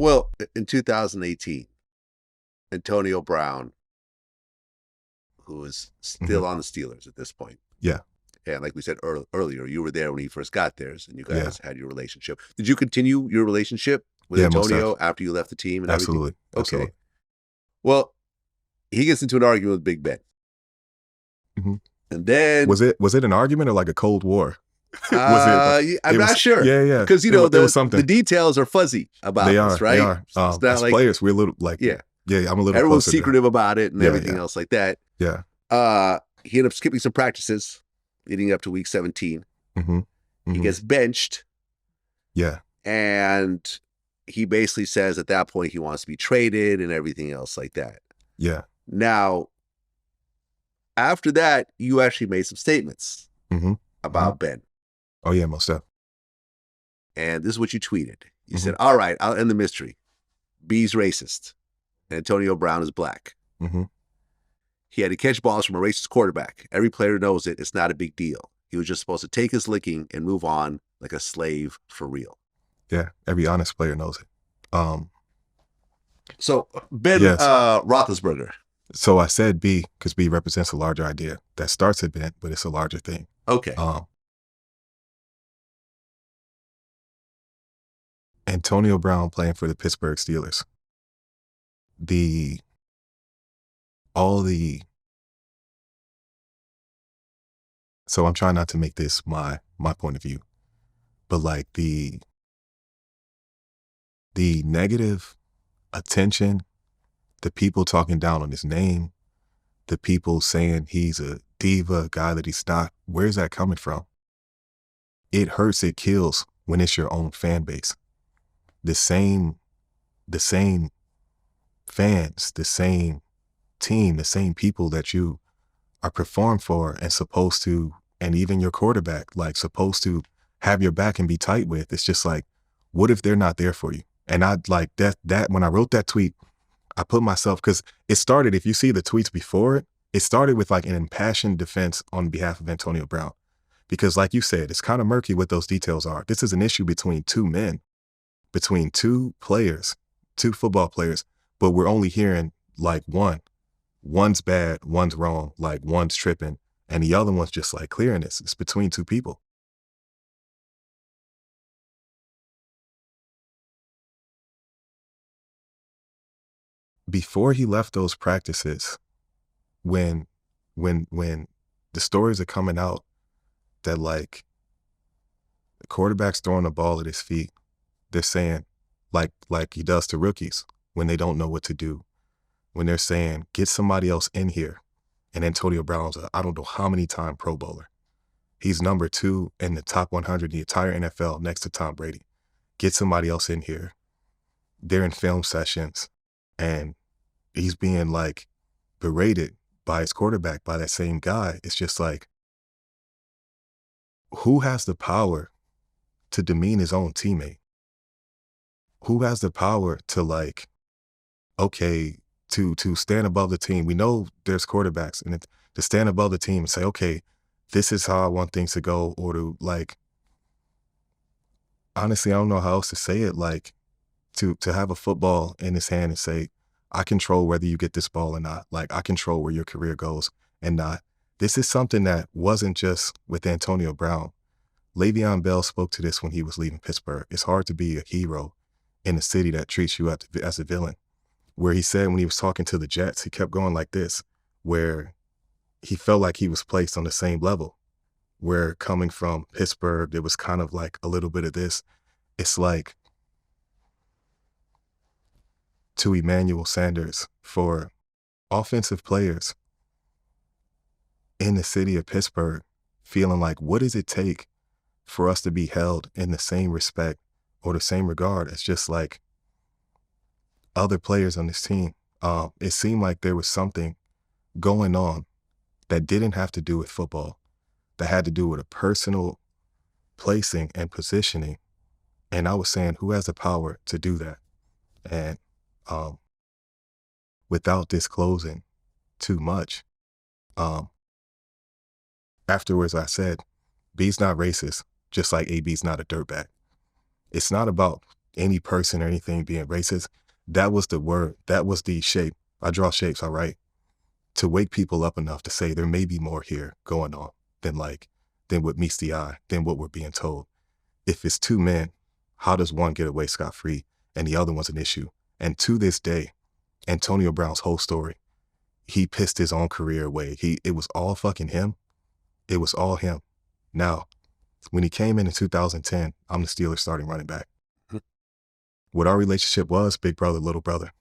Well, in 2018, Antonio Brown, who is still on the Steelers at this point. Yeah. And like we said earlier, you were there when he first got theirs, and you Yeah. guys had your relationship. Did you continue your relationship with Yeah, most Antonio definitely. after you left the team and Absolutely. everything? Okay. Absolutely. Well, he gets into an argument with Big Ben. Mhm. And then Was it an argument or like a Cold War? I'm not sure. Yeah, yeah. Because it was something. the details are fuzzy about this, right? They are. It's not As like players, we're a little like yeah. I'm a little everyone's closer secretive about it and Yeah, everything yeah. else like that. Yeah. He ended up skipping some practices leading up to week 17. He gets benched. Yeah. And he basically says at that point he wants to be traded and everything else like that. Yeah. Now, after that, you actually made some statements about Ben. Oh, yeah, most definitely. And this is what you tweeted. You said, all right, I'll end the mystery. B's racist. And Antonio Brown is black. He had to catch balls from a racist quarterback. Every player knows it. It's not a big deal. He was just supposed to take his licking and move on like a slave for real. Yeah, every honest player knows it. So Ben Roethlisberger. So I said B because B represents a larger idea that starts at Ben, but it's a larger thing. Okay. Antonio Brown playing for the Pittsburgh Steelers. So I'm trying not to make this my point of view, but like the negative attention, the people talking down on his name, the people saying he's a diva, a guy that he's not, where's that coming from? It hurts, it kills when it's your own fan base. The same fans, the same team, the same people that you are performed for and supposed to, and even your quarterback, like supposed to have your back and be tight with. It's just like, what if they're not there for you? And I like that when I wrote that tweet, I put myself, because it started, if you see the tweets before it, it started with like an impassioned defense on behalf of Antonio Brown. Because like you said, it's kind of murky what those details are. This is an issue between two men, between two players, two football players, but we're only hearing like one's bad, one's wrong, like one's tripping, and the other one's just like clearing this. It's between two people. Before he left those practices, when the stories are coming out that like the quarterback's throwing the ball at his feet, they're saying like he does to rookies when they don't know what to do, when they're saying, get somebody else in here. And Antonio Brown's I don't know how many time Pro Bowler. He's number 2 in the top 100 in the entire NFL next to Tom Brady. Get somebody else in here. They're in film sessions and he's being like berated by his quarterback, by that same guy. It's just like, who has the power to demean his own teammate? Who has the power to like, okay, to stand above the team? We know there's quarterbacks, and to stand above the team and say, okay, this is how I want things to go, or to like, honestly, I don't know how else to say it, like to have a football in his hand and say, I control whether you get this ball or not. Like, I control where your career goes and not. This is something that wasn't just with Antonio Brown. Le'Veon Bell spoke to this when he was leaving Pittsburgh. It's hard to be a hero in a city that treats you as a villain. Where he said when he was talking to the Jets, he kept going like this, where he felt like he was placed on the same level. Where coming from Pittsburgh, there was kind of like a little bit of this. It's like, to Emmanuel Sanders, for offensive players in the city of Pittsburgh, feeling like, what does it take for us to be held in the same respect or the same regard as just like other players on this team? It seemed like there was something going on that didn't have to do with football, that had to do with a personal placing and positioning. And I was saying, who has the power to do that? And without disclosing too much, afterwards I said, B's not racist, just like AB's not a dirtbag. It's not about any person or anything being racist, that was the word, that was the shape. I draw shapes, all right, to wake people up enough to say there may be more here going on than what meets the eye, than what we're being told. If it's two men, how does one get away scot-free and the other one's an issue? And to this day, Antonio Brown's whole story, he pissed his own career away. It was all fucking him. It was all him. Now, when he came in 2010, I'm the Steelers starting running back. What our relationship was, big brother, little brother.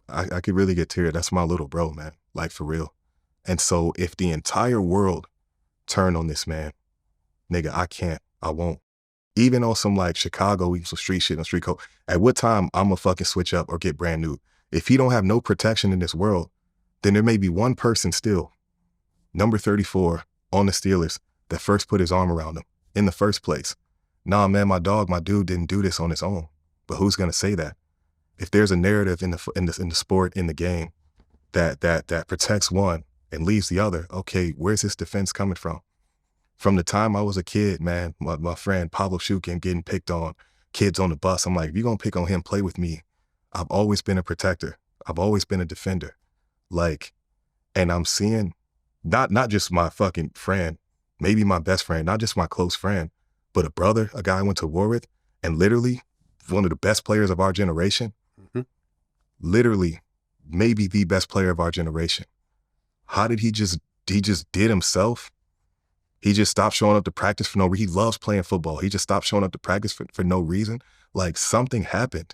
I could really get teary. That's my little bro, man. Like, for real. And so if the entire world turned on this man, nigga, I won't. Even on some like Chicago, some street shit and street code, at what time I'm gonna fucking switch up or get brand new? If he don't have no protection in this world, then there may be one person still, number 34 on the Steelers, that first put his arm around him in the first place. Nah, man, my dude didn't do this on his own. But who's gonna say that? If there's a narrative in the sport, in the game, that protects one and leaves the other, okay, where's his defense coming from? From the time I was a kid, man, my friend Pablo Shukin getting picked on, kids on the bus, I'm like, if you're gonna pick on him, play with me. I've always been a protector. I've always been a defender. Like, and I'm seeing not just my fucking friend, maybe my best friend, not just my close friend, but a brother, a guy I went to war with, and literally one of the best players of our generation, literally maybe the best player of our generation. How did he just did himself? He just stopped showing up to practice for no reason. He loves playing football. He just stopped showing up to practice for no reason. Like, something happened.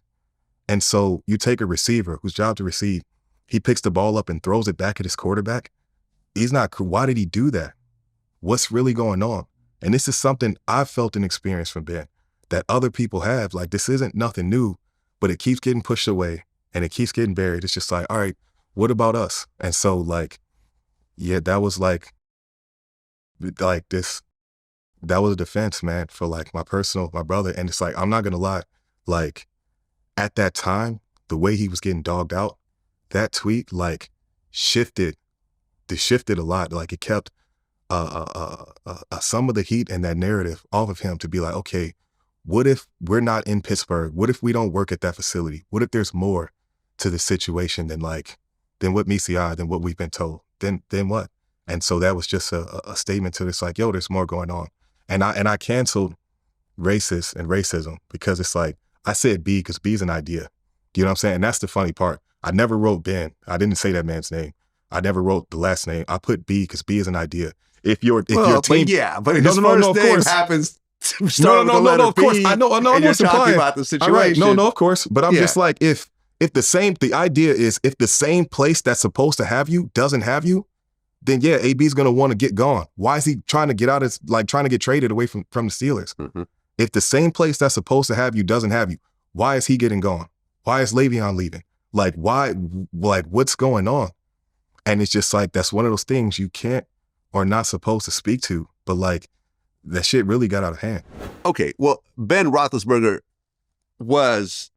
And so you take a receiver whose job to receive, he picks the ball up and throws it back at his quarterback. Why did he do that? What's really going on? And this is something I've felt and experienced from Ben that other people have. Like, this isn't nothing new, but it keeps getting pushed away and it keeps getting buried. It's just like, all right, what about us? And so, like, yeah, that was like this, that was a defense, man, for like my brother. And it's like, I'm not gonna lie, like, at that time, the way he was getting dogged out, that tweet like shifted a lot. Like, it kept some of the heat and that narrative off of him to be like, okay, what if we're not in Pittsburgh? What if we don't work at that facility? What if there's more to the situation than what meets the eye, than what we've been told? Then what? And so that was just a statement to this, like, yo, there's more going on. And I canceled racist and racism because it's like, I said B because B is an idea. You know what I'm saying? And that's the funny part. I never wrote Ben. I didn't say that man's name. I never wrote the last name. I put B because B is an idea. If your team, but his first name happens to start with the letter of course. B, I know. and I'm you're just talking about the situation. Right. No, of course. But I'm just like, if the idea is if the same place that's supposed to have you doesn't have you, then yeah, AB's gonna want to get gone. Why is he trying to get out? Trying to get traded away from the Steelers. Mm-hmm. If the same place that's supposed to have you doesn't have you, why is he getting gone? Why is Le'Veon leaving? Like, why? Like, what's going on? And it's just like, that's one of those things you can't or not supposed to speak to. But like, that shit really got out of hand. Okay, well, Ben Roethlisberger was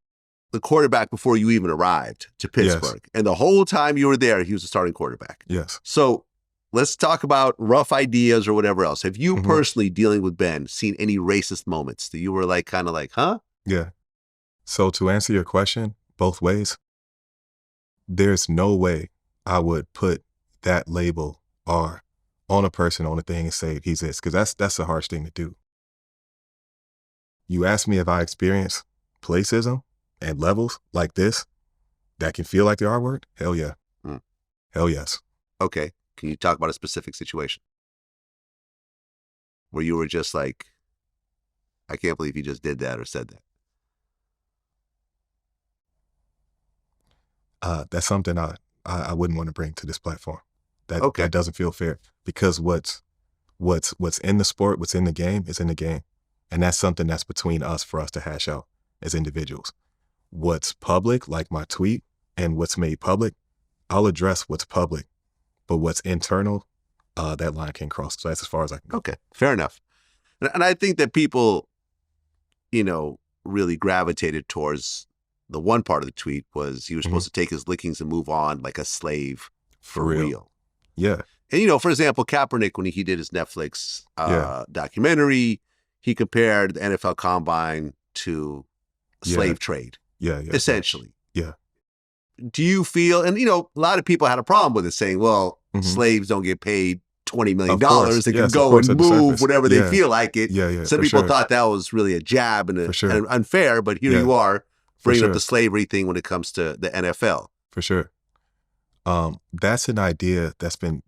the quarterback before you even arrived to Pittsburgh. Yes. And the whole time you were there, he was the starting quarterback. Yes. So let's talk about rough ideas or whatever else. Have you personally, dealing with Ben, seen any racist moments that you were like, kind of like, huh? Yeah. So to answer your question, both ways, there's no way I would put that label R on a person, on a thing, and say he's this, because that's a harsh thing to do. You ask me if I experience placism and levels like this that can feel like the R word? Hell yeah. Hell yes. Okay. Can you talk about a specific situation where you were just like, I can't believe you just did that or said that? That's something I wouldn't want to bring to this platform. That doesn't feel fair, because what's in the sport, what's in the game is in the game. And that's something that's between us for us to hash out as individuals. What's public, like my tweet, and what's made public, I'll address what's public. But what's internal, that line can't cross. So that's as far as I can go. Okay, fair enough. And I think that people, really gravitated towards the one part of the tweet was he was supposed to take his lickings and move on like a slave for real. Yeah. And, for example, Kaepernick, when he did his Netflix documentary, he compared the NFL Combine to slave trade. Yeah. Essentially. Yeah. Do you feel, and a lot of people had a problem with it, saying, well, slaves don't get paid $20 million. They can go and move whenever they feel like it. Some people thought that was really a jab and unfair, but here you are bringing up the slavery thing when it comes to the NFL. For sure. That's an idea that's been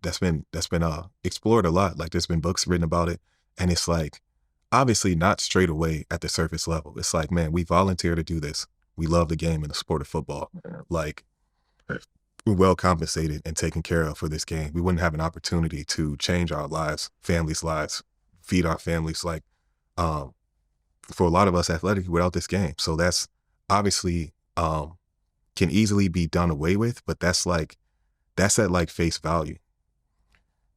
explored a lot. Like there's been books written about it, and it's like obviously not straight away at the surface level. It's like, man, we volunteer to do this. We love the game and the sport of football. Like we're well compensated and taken care of for this game. We wouldn't have an opportunity to change our lives, families' lives, feed our families, like for a lot of us athletically without this game. So that's obviously can easily be done away with, but that's at like face value.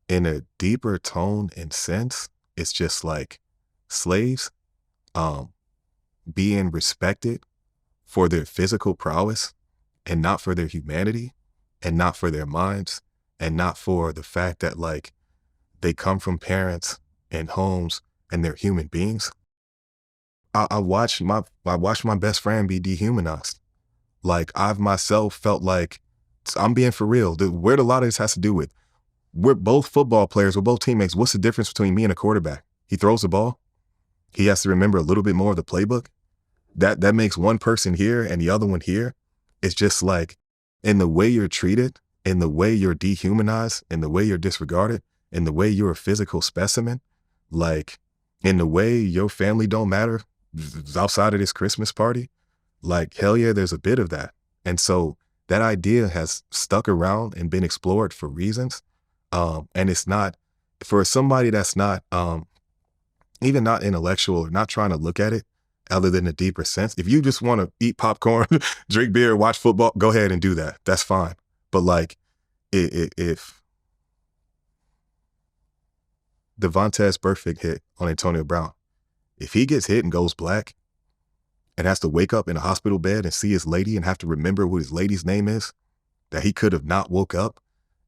In a deeper tone and sense, it's just like slaves being respected for their physical prowess and not for their humanity and not for their minds and not for the fact that like they come from parents and homes and they're human beings. I watched my best friend be dehumanized. Like I've myself felt like, I'm being for real, where a lot of this has to do with, we're both football players, we're both teammates. What's the difference between me and a quarterback? He throws the ball. He has to remember a little bit more of the playbook. That makes one person here and the other one here. It's just like in the way you're treated, in the way you're dehumanized, in the way you're disregarded, in the way you're a physical specimen, like in the way your family don't matter outside of this Christmas party. Like, hell yeah, there's a bit of that. And so that idea has stuck around and been explored for reasons. And it's not, for somebody that's not, even not intellectual or not trying to look at it other than a deeper sense. If you just want to eat popcorn, drink beer, watch football, go ahead and do that. That's fine. But like, if Devontae's perfect hit on Antonio Brown, if he gets hit and goes black and has to wake up in a hospital bed and see his lady and have to remember what his lady's name is, that he could have not woke up,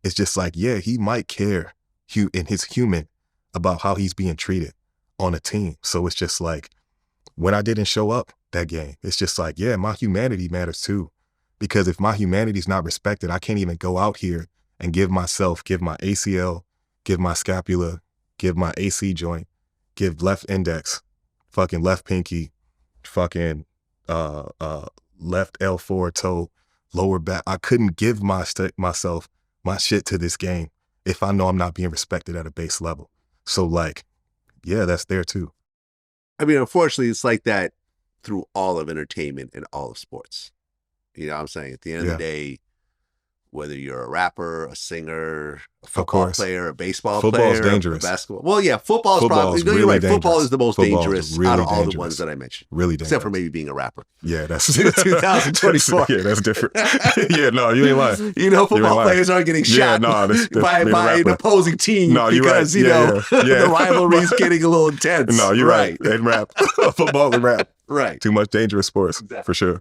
it's just like, yeah, he might care in his human about how he's being treated on a team. So it's just like, when I didn't show up that game, it's just like, yeah, my humanity matters too. Because if my humanity is not respected, I can't even go out here and give my ACL, give my scapula, give my AC joint, give left index, fucking left pinky, fucking left L4 toe, lower back. I couldn't give myself my shit to this game if I know I'm not being respected at a base level. So like, yeah, that's there too. I mean, unfortunately, it's like that through all of entertainment and all of sports. You know what I'm saying? At the end of the day, whether you're a rapper, a singer, a football player, a baseball player, football is dangerous. Basketball. Well, yeah, football is probably, really you're right. dangerous. Football is the most dangerous out of all the ones that I mentioned. Really dangerous. Except for maybe being a rapper. Yeah, that's 2024. Yeah, that's different. Yeah, no, you ain't lying. You know, football players aren't getting shot by an opposing team because, the rivalry is getting a little intense. No, you're right. And rap. Football and rap. Right. Too much dangerous sports, for sure.